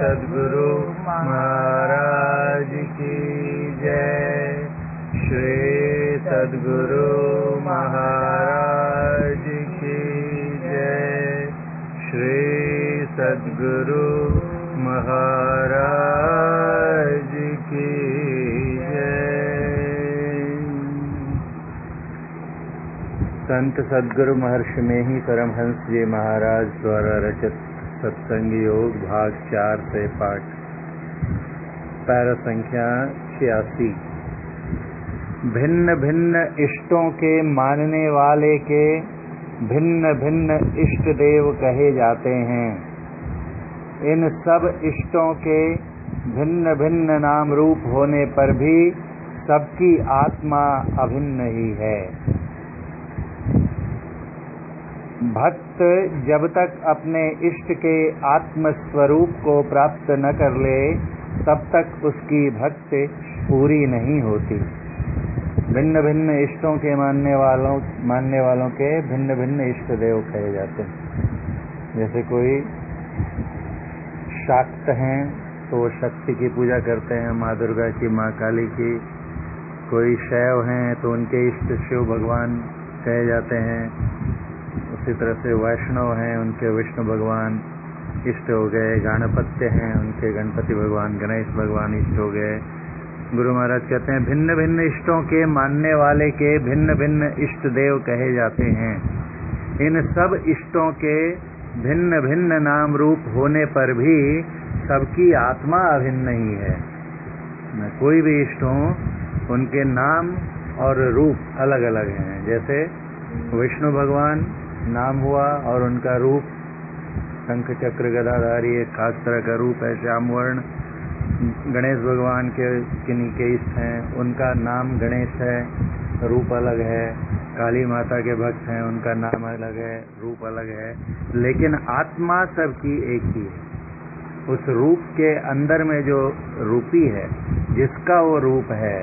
सद्गुरु महाराज की जय। श्री सद्गुरु महाराज की जय। श्री सद्गुरु महाराज की जय। संत सद्गुरु महर्षि में ही परमहंस जी महाराज द्वारा रचित सत्संग योग भाग 4 से पाठ। पैरा संख्या 86। भिन्न भिन्न इष्टों के मानने वाले के भिन्न भिन्न इष्ट देव कहे जाते हैं। इन सब इष्टों के भिन्न भिन्न नाम रूप होने पर भी सबकी आत्मा अभिन्न ही है। भक्त जब तक अपने इष्ट के आत्म स्वरूप को प्राप्त न कर ले तब तक उसकी भक्ति पूरी नहीं होती। भिन्न भिन्न इष्टों के मानने वालों के भिन्न भिन्न इष्ट देव कहे जाते हैं। जैसे कोई शाक्त हैं तो शक्ति की पूजा करते हैं, माँ दुर्गा की, माँ काली की। कोई शैव हैं तो उनके इष्ट शिव भगवान कहे जाते हैं। उसी तरह से वैष्णव हैं, उनके विष्णु भगवान इष्ट हो गए। गणपत्य हैं, उनके गणपति भगवान, गणेश भगवान इष्ट हो गए। गुरु महाराज कहते हैं भिन्न भिन्न इष्टों के मानने वाले के भिन्न भिन्न इष्ट देव कहे जाते हैं। इन सब इष्टों के भिन्न भिन्न नाम रूप होने पर भी सबकी आत्मा अभिन्न ही है। कोई भी इष्ट हो, उनके नाम और रूप अलग अलग हैं। जैसे विष्णु भगवान नाम हुआ और उनका रूप शंख चक्र गदाधारी एक खास तरह का रूप है, श्याम वर्ण। गणेश भगवान के किन्हीं के इष्ट हैं, उनका नाम गणेश है, रूप अलग है। काली माता के भक्त हैं, उनका नाम अलग है, रूप अलग है। लेकिन आत्मा सबकी एक ही है। उस रूप के अंदर में जो रूपी है, जिसका वो रूप है,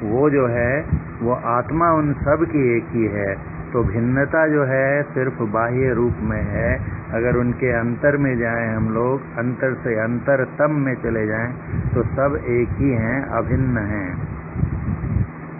वो जो है वो आत्मा उन सब की एक ही है। तो भिन्नता जो है सिर्फ बाह्य रूप में है। अगर उनके अंतर में जाएं हम लोग, अंतर से अंतरतम में चले जाएं, तो सब एक ही हैं, अभिन्न हैं।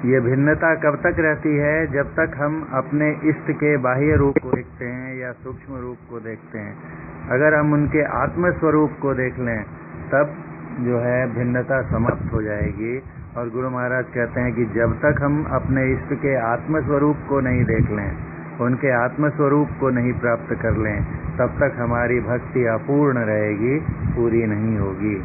ये भिन्नता कब तक रहती है? जब तक हम अपने इष्ट के बाह्य रूप को देखते हैं या सूक्ष्म रूप को देखते हैं। अगर हम उनके आत्म स्वरूप को देख लें तब जो है भिन्नता समाप्त हो जाएगी। और गुरु महाराज कहते हैं कि जब तक हम अपने इष्ट के आत्म स्वरूप को नहीं देख लें, उनके आत्म स्वरूप को नहीं प्राप्त कर लें, तब तक हमारी भक्ति अपूर्ण रहेगी, पूरी नहीं होगी।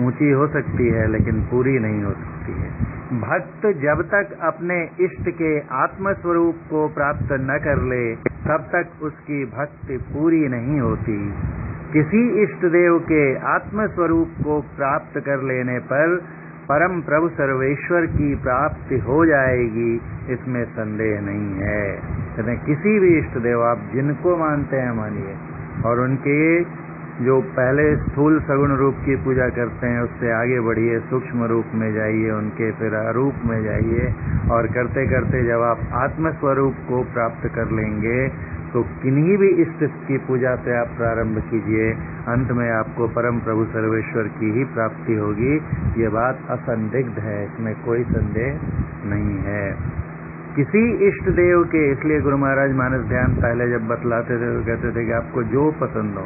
ऊंची हो सकती है लेकिन पूरी नहीं हो सकती है। भक्त जब तक अपने इष्ट के आत्म स्वरूप को प्राप्त न कर ले तब तक उसकी भक्ति पूरी नहीं होती। किसी इष्ट देव के आत्म स्वरूप को प्राप्त कर लेने पर परम प्रभु सर्वेश्वर की प्राप्ति हो जाएगी, इसमें संदेह नहीं है। कहते किसी भी इष्ट देव आप जिनको मानते हैं मानिए, और उनके जो पहले स्थूल सगुण रूप की पूजा करते हैं उससे आगे बढ़िए, सूक्ष्म रूप में जाइए, उनके फिर रूप में जाइए, और करते करते जब आप आत्म स्वरूप को प्राप्त कर लेंगे तो किन्हीं भी इष्ट की पूजा से आप प्रारंभ कीजिए, अंत में आपको परम प्रभु सर्वेश्वर की ही प्राप्ति होगी। ये बात असंदिग्ध है, इसमें कोई संदेह नहीं है। किसी इष्ट देव के, इसलिए गुरु महाराज मानस ध्यान पहले जब बतलाते थे तो कहते थे कि आपको जो पसंद हो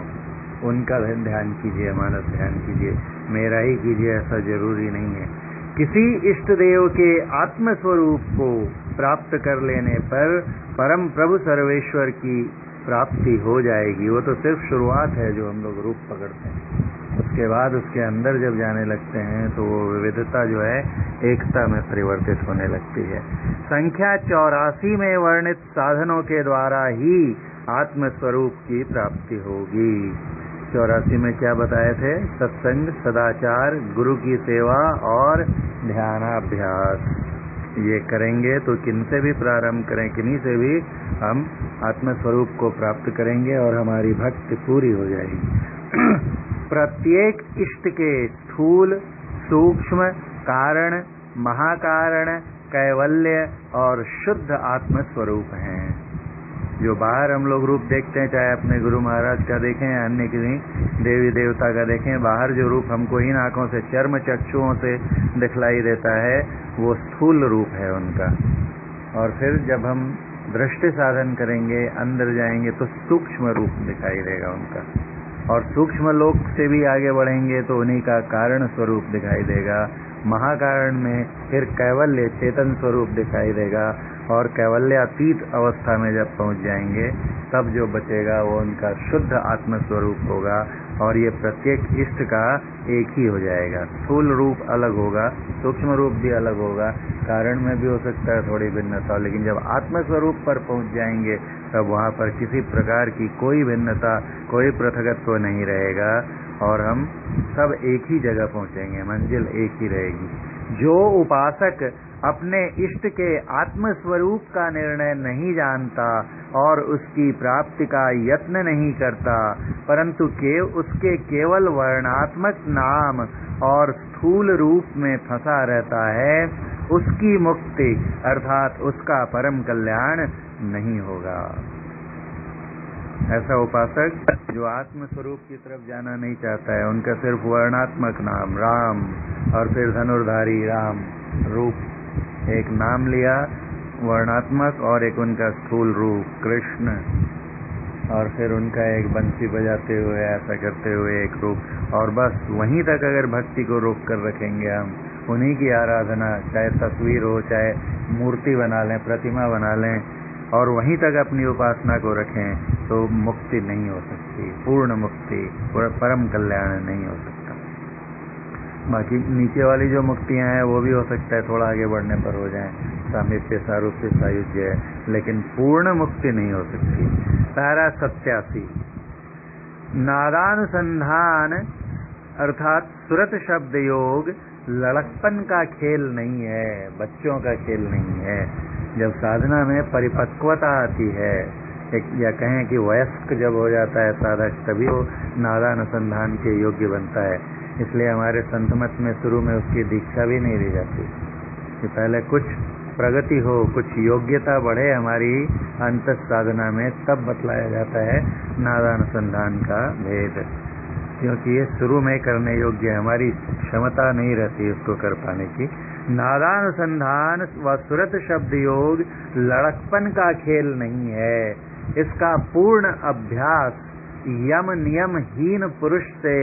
उनका ध्यान कीजिए, मानस ध्यान कीजिए, मेरा ही कीजिए, ऐसा जरूरी नहीं है। किसी इष्ट देव के आत्म स्वरूप को प्राप्त कर लेने पर परम प्रभु सर्वेश्वर की प्राप्ति हो जाएगी। वो तो सिर्फ शुरुआत है जो हम लोग रूप पकड़ते हैं। उसके बाद उसके अंदर जब जाने लगते हैं तो वो विविधता जो है एकता में परिवर्तित होने लगती है। संख्या 84 में वर्णित साधनों के द्वारा ही आत्म स्वरूप की प्राप्ति होगी। 84 में क्या बताए थे? सत्संग, सदाचार, गुरु की सेवा और ध्यानाभ्यास। ये करेंगे तो किनसे भी प्रारंभ करें, किन्हीं से भी हम आत्मस्वरूप को प्राप्त करेंगे और हमारी भक्ति पूरी हो जाएगी। प्रत्येक इष्ट के स्थूल, सूक्ष्म, कारण, महाकारण, कैवल्य और शुद्ध आत्मस्वरूप हैं। जो बाहर हम लोग रूप देखते हैं, चाहे अपने गुरु महाराज का देखें या अन्य किसी देवी देवता का देखें, बाहर जो रूप हमको इन आंखों से, चर्म चक्षुओं से दिखलाई देता है, वो स्थूल रूप है उनका। और फिर जब हम दृष्टि साधन करेंगे, अंदर जाएंगे, तो सूक्ष्म रूप दिखाई देगा उनका। और सूक्ष्म लोक से भी आगे बढ़ेंगे तो उन्हीं का कारण स्वरूप दिखाई देगा। महाकारण में फिर कैवल्य चेतन स्वरूप दिखाई देगा। और कैवल्यातीत अवस्था में जब पहुंच जाएंगे, तब जो बचेगा वो उनका शुद्ध आत्म स्वरूप होगा। और ये प्रत्येक इष्ट का एक ही हो जाएगा। स्थूल रूप अलग होगा, सूक्ष्म रूप भी अलग होगा, कारण में भी हो सकता है थोड़ी भिन्नता, लेकिन जब आत्म स्वरूप पर पहुंच जाएंगे तब वहाँ पर किसी प्रकार की कोई भिन्नता, कोई पृथकत्व नहीं रहेगा और हम सब एक ही जगह पहुंचेंगे, मंजिल एक ही रहेगी। जो उपासक अपने इष्ट के आत्म स्वरूप का निर्णय नहीं जानता और उसकी प्राप्ति का यत्न नहीं करता, परंतु उसके केवल वर्णात्मक नाम और स्थूल रूप में फंसा रहता है, उसकी मुक्ति अर्थात उसका परम कल्याण नहीं होगा। ऐसा उपासक जो आत्म स्वरूप की तरफ जाना नहीं चाहता है, उनका सिर्फ वर्णात्मक नाम राम और फिर धनुर्धारी राम रूप, एक नाम लिया वर्णात्मक और एक उनका स्थूल रूप कृष्ण, और फिर उनका एक बंसी बजाते हुए ऐसा करते हुए एक रूप, और बस वहीं तक अगर भक्ति को रोक कर रखेंगे हम, उन्हीं की आराधना, चाहे तस्वीर हो, चाहे मूर्ति बना लें, प्रतिमा बना लें, और वहीं तक अपनी उपासना को रखें, तो मुक्ति नहीं हो सकती, पूर्ण मुक्ति, परम कल्याण नहीं हो सकता। बाकी नीचे वाली जो मुक्तियां हैं वो भी हो सकता है थोड़ा आगे बढ़ने पर हो जाएं, सामीप्य, सारूप्य, सायुज्य, लेकिन पूर्ण मुक्ति नहीं हो सकती। पैरा 87, नादानुसंधान अर्थात सुरत शब्द योग लड़कपन का खेल नहीं है, बच्चों का खेल नहीं है। जब साधना में परिपक्वता आती है, या कहें कि वयस्क जब हो जाता है साधक, तभी वो नादानुसंधान के योग्य बनता है। इसलिए हमारे संत मत में शुरू में उसकी दीक्षा भी नहीं दी जाती कि पहले कुछ प्रगति हो, कुछ योग्यता बढ़े हमारी अंत साधना में, तब बतलाया जाता है नादानुसंधान का भेद, क्योंकि ये शुरू में करने योग्य, हमारी क्षमता नहीं रहती उसको कर पाने की। नादानुसंधान व सुरत शब्द योग लड़कपन का खेल नहीं है, इसका पूर्ण अभ्यास यम नियम हीन पुरुष से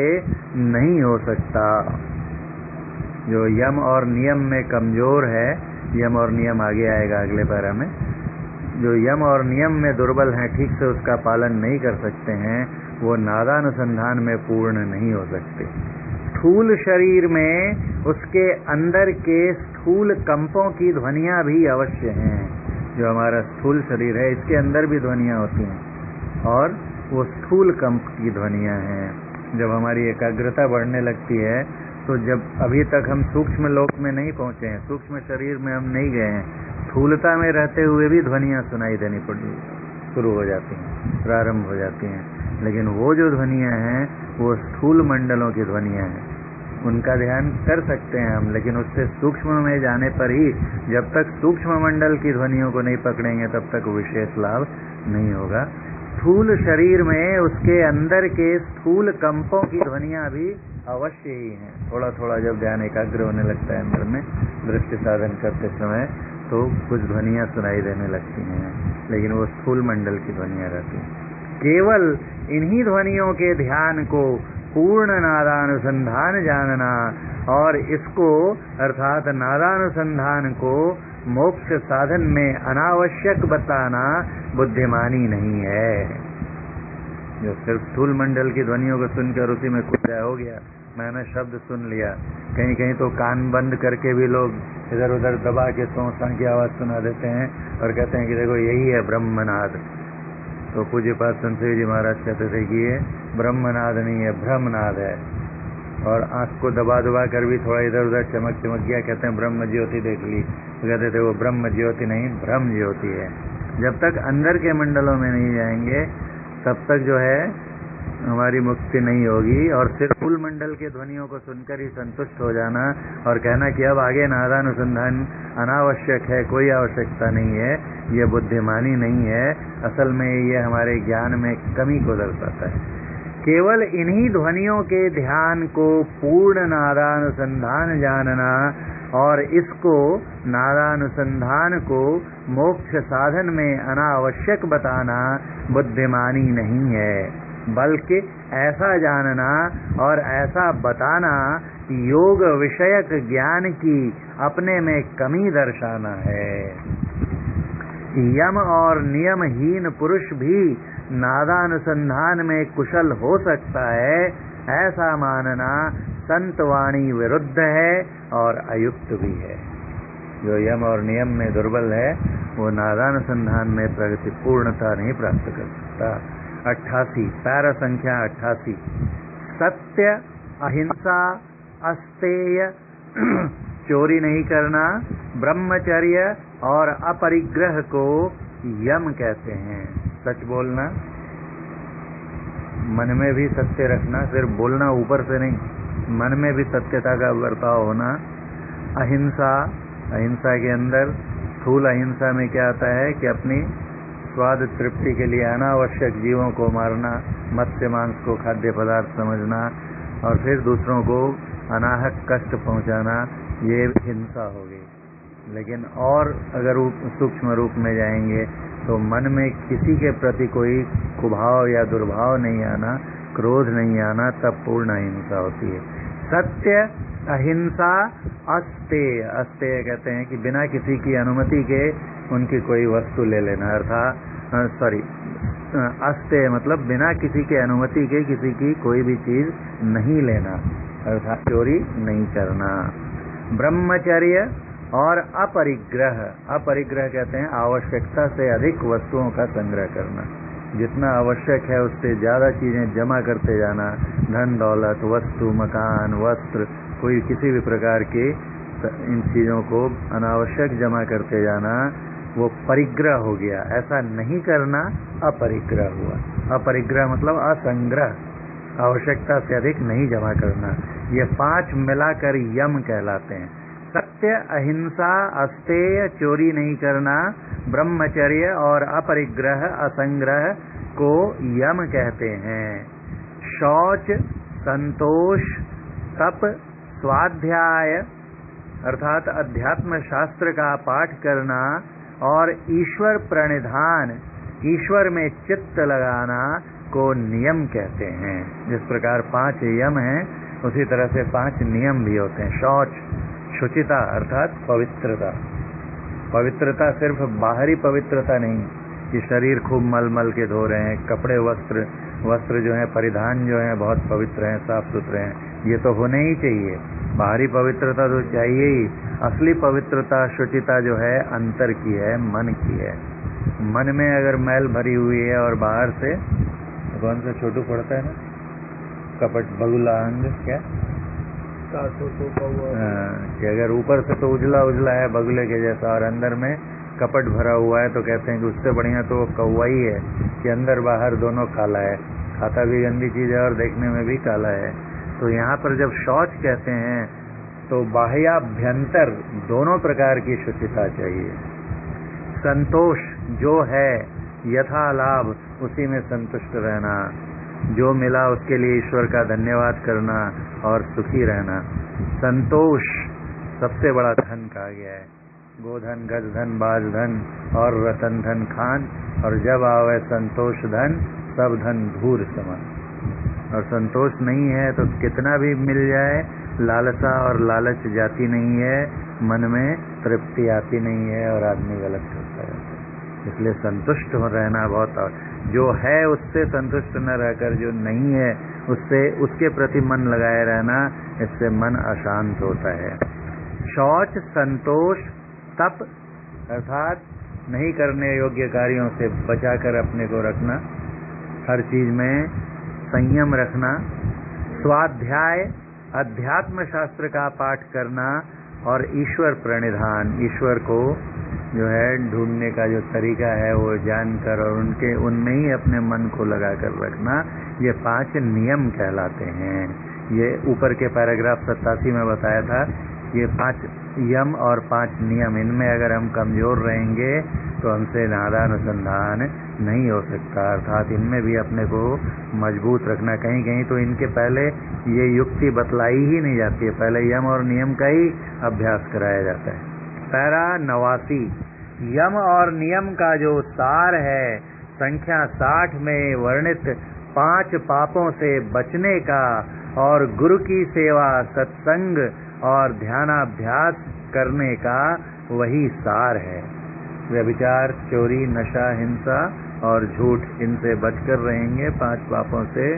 नहीं हो सकता। जो यम और नियम में कमजोर है, यम और नियम आगे आएगा अगले पैरा में, जो यम और नियम में दुर्बल हैं, ठीक से उसका पालन नहीं कर सकते हैं, वो नादानुसंधान में पूर्ण नहीं हो सकते। स्थूल शरीर में उसके अंदर के स्थूल कंपों की ध्वनियां भी अवश्य हैं। जो हमारा स्थूल शरीर है, इसके अंदर भी ध्वनियां होती हैं, और वो स्थूल कंप की ध्वनियां हैं। जब हमारी एकाग्रता बढ़ने लगती है, तो जब अभी तक हम सूक्ष्म लोक में नहीं पहुंचे हैं, सूक्ष्म शरीर में हम नहीं गए हैं, स्थूलता में रहते हुए भी ध्वनियां सुनाई देनी शुरू हो जाती हैं, प्रारंभ हो जाती हैं। लेकिन वो जो ध्वनियां हैं वो स्थूल मंडलों की ध्वनियां हैं, उनका ध्यान कर सकते हैं हम, लेकिन उससे सूक्ष्म में जाने पर ही, जब तक सूक्ष्म मंडल की ध्वनियों को नहीं पकड़ेंगे तब तक विशेष लाभ नहीं होगा। स्थूल शरीर में उसके अंदर के स्थूल कंपों की ध्वनियां भी अवश्य ही हैं। थोड़ा थोड़ा जब ध्यान एकाग्र होने लगता है अंदर में, दृष्टि साधन करते समय, तो कुछ ध्वनियां सुनाई देने लगती हैं, लेकिन वो स्थूल मंडल की ध्वनियां रहती हैं। केवल इन्हीं ध्वनियों के ध्यान को पूर्ण नादानुसंधान जानना, और इसको अर्थात नादानुसंधान को मोक्ष साधन में अनावश्यक बताना बुद्धिमानी नहीं है। जो सिर्फ स्थूल मंडल की ध्वनियों को सुनकर उसी में खुद हो गया, मैंने शब्द सुन लिया, कहीं कहीं तो कान बंद करके भी लोग इधर उधर दबा के सौंसा की आवाज सुना देते हैं और कहते हैं कि देखो यही है ब्रह्मनाद। तो पूज्यपाद संतदेव जी महाराज कहते थे कि ये ब्रह्मनाद नहीं है, ब्रह्मनाद है। और आंख को दबा दबा कर भी थोड़ा इधर उधर चमक गया, कहते हैं ब्रह्म ज्योति देख ली, तो कहते थे वो ब्रह्म ज्योति नहीं, ब्रह्म ज्योति है। जब तक अंदर के मंडलों में नहीं जाएंगे, तब तक जो है हमारी मुक्ति नहीं होगी। और सिर्फ मूल मंडल के ध्वनियों को सुनकर ही संतुष्ट हो जाना और कहना कि अब आगे नादानुसंधान अनावश्यक है, कोई आवश्यकता नहीं है, ये बुद्धिमानी नहीं है। असल में ये हमारे ज्ञान में कमी को दर्शाता है। केवल इन्हीं ध्वनियों के ध्यान को पूर्ण नादानुसंधान जानना और इसको नादानुसंधान को मोक्ष साधन में अनावश्यक बताना बुद्धिमानी नहीं है, बल्कि ऐसा जानना और ऐसा बताना योग विषयक ज्ञान की अपने में कमी दर्शाना है। यम और नियमहीन पुरुष भी नादानुसंधान में कुशल हो सकता है, ऐसा मानना संतवाणी विरुद्ध है और अयुक्त भी है। जो यम और नियम में दुर्बल है वो नादानुसंधान में प्रगति पूर्णता नहीं प्राप्त कर सकता। 88 पैरा संख्या 88 सत्य, अहिंसा, अस्तेय, चोरी नहीं करना, ब्रह्मचर्य और अपरिग्रह को यम कहते हैं। सच बोलना, मन में भी सत्य रखना, सिर्फ बोलना ऊपर से नहीं, मन में भी सत्यता का बर्ताव होना। अहिंसा, अहिंसा के अंदर स्थूल अहिंसा में क्या आता है कि अपनी स्वाद तृप्ति के लिए अनावश्यक जीवों को मारना, मत्स्य मांस को खाद्य पदार्थ समझना और फिर दूसरों को अनाहक कष्ट पहुंचाना, ये हिंसा हो गई। लेकिन और अगर सूक्ष्म रूप में जाएंगे तो मन में किसी के प्रति कोई कुभाव या दुर्भाव नहीं आना, क्रोध नहीं आना, तब पूर्ण अहिंसा होती है। सत्य, अहिंसा, अस्तेय, अस्तेय कहते हैं कि बिना किसी की अनुमति के उनकी कोई वस्तु ले लेना, अर्थात अस्तेय मतलब बिना किसी के अनुमति के किसी की कोई भी चीज नहीं लेना, अर्थात चोरी नहीं करना। ब्रह्मचर्य और अपरिग्रह, अपरिग्रह कहते हैं आवश्यकता से अधिक वस्तुओं का संग्रह करना, जितना आवश्यक है उससे ज्यादा चीजें जमा करते जाना, धन दौलत, वस्तु, मकान, वस्त्र, कोई किसी भी प्रकार के इन चीजों को अनावश्यक जमा करते जाना, वो परिग्रह हो गया। ऐसा नहीं करना अपरिग्रह हुआ। अपरिग्रह मतलब असंग्रह, आवश्यकता से अधिक नहीं जमा करना। ये 5 मिलाकर यम कहलाते हैं। सत्य, अहिंसा, अस्तेय, चोरी नहीं करना, ब्रह्मचर्य और अपरिग्रह, असंग्रह को यम कहते हैं। शौच, संतोष, तप, स्वाध्याय अर्थात अध्यात्म शास्त्र का पाठ करना और ईश्वर प्रणिधान, ईश्वर में चित्त लगाना को नियम कहते हैं। जिस प्रकार 5 यम हैं उसी तरह से 5 नियम भी होते हैं। शौच, शुचिता अर्थात पवित्रता। पवित्रता सिर्फ बाहरी पवित्रता नहीं कि शरीर खूब मल मल के धो रहे हैं, कपड़े वस्त्र जो है, परिधान जो है बहुत पवित्र हैं, साफ सुथरे हैं, ये तो होने ही चाहिए। बाहरी पवित्रता तो चाहिए ही। असली पवित्रता, शुचिता जो है अंतर की है, मन की है। मन में अगर मैल भरी हुई है और बाहर से कौन सा छोटू पड़ता है ना, कपट बगुला अंग, क्या कि अगर ऊपर से तो उजला उजला है बगुले के जैसा और अंदर में कपट भरा हुआ है, तो कहते हैं कि उससे बढ़िया तो वो कौवा ही है कि अंदर बाहर दोनों काला है, खाता भी गंदी चीज है और देखने में भी काला है। तो यहाँ पर जब शौच कहते हैं तो बाह्याभ्यंतर दोनों प्रकार की शुचिता चाहिए। संतोष जो है यथा लाभ उसी में संतुष्ट रहना, जो मिला उसके लिए ईश्वर का धन्यवाद करना और सुखी रहना। संतोष सबसे बड़ा धन कहा गया है। गोधन, गजधन, बाजधन और रतन धन खान, और जब आवे संतोष धन सब धन धूर समान। और संतोष नहीं है तो कितना भी मिल जाए, लालसा और लालच जाती नहीं है, मन में तृप्ति आती नहीं है और आदमी गलत करता है। इसलिए संतुष्ट हो रहना बहुत, जो है उससे संतुष्ट न रहकर जो नहीं है उससे, उसके प्रति मन लगाए रहना, इससे मन अशांत होता है। शौच, संतोष, तप अर्थात नहीं करने योग्य कार्यों से बचाकर अपने को रखना, हर चीज में संयम रखना। स्वाध्याय, अध्यात्म शास्त्र का पाठ करना और ईश्वर प्रणिधान, ईश्वर को जो है ढूंढने का जो तरीका है वो जानकर और उनमें ही अपने मन को लगा कर रखना, ये 5 नियम कहलाते हैं। ये ऊपर के पैराग्राफ 87 में बताया था, ये 5 यम और 5 नियम, इनमें अगर हम कमजोर रहेंगे तो हमसे नादान अनुसंधान नहीं हो सकता। अर्थात इनमें भी अपने को मजबूत रखना। कहीं कहीं तो इनके पहले ये युक्ति बतलाई ही नहीं जाती है, पहले यम और नियम का ही अभ्यास कराया जाता है। पैरा 89, यम और नियम का जो सार है, संख्या 60 में वर्णित 5 पापों से बचने का और गुरु की सेवा, सत्संग और ध्यानाभ्यास करने का वही सार है। व्यभिचार, चोरी, नशा, हिंसा और झूठ, इनसे बचकर रहेंगे 5 पापों से,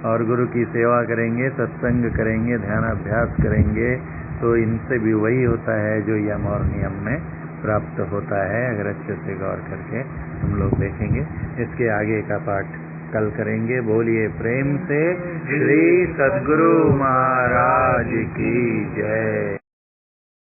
और गुरु की सेवा करेंगे, सत्संग करेंगे, ध्यानाभ्यास करेंगे, तो इनसे भी वही होता है जो यम और नियम में प्राप्त होता है। अगर अच्छे से गौर करके हम लोग देखेंगे। इसके आगे का पाठ कल करेंगे। बोलिए प्रेम से श्री सद्गुरु महाराज की जय।